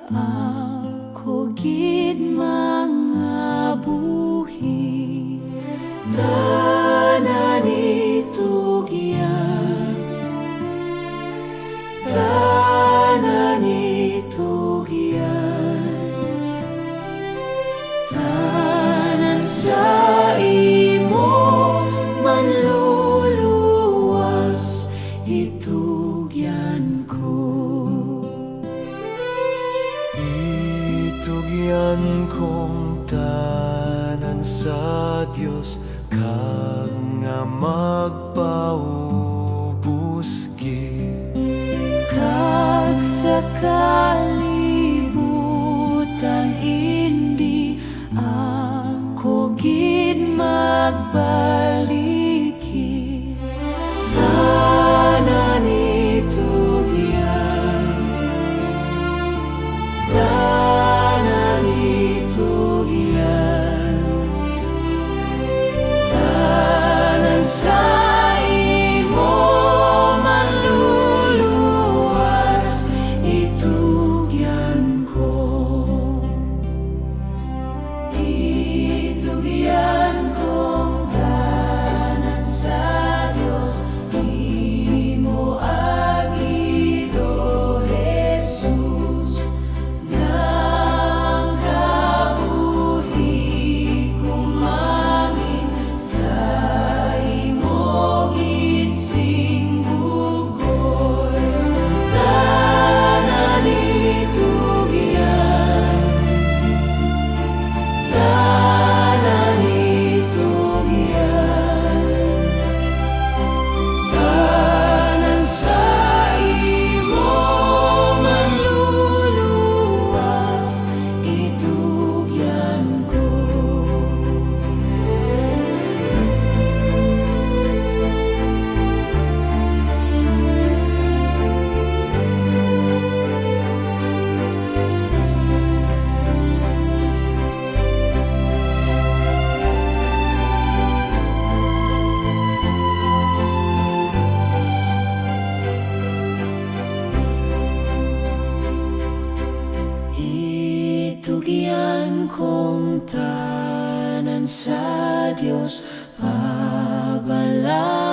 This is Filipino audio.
ako gid mga buhi. Tanan itugyan, tanan itugyan, tanan sa imo manluluwas itugyan ko. Itugyan kong tanan sa Dios kag nga magpaubos gid, Kag sa kalibutan indi ako gid magbaliki. Tanan itugyan, tanan itugyan, tanan sa imo manluluwas itugyan ko. Itugyan kong tanan sa Dios, imo agido Jesus, nang kabuhi kumangin sa imo gitsing bugos. Tanan itugyan, tanan itugyan, tanan sa imo manluluwas itugyan ko. Itugyan kong tanan sa Dios, mabala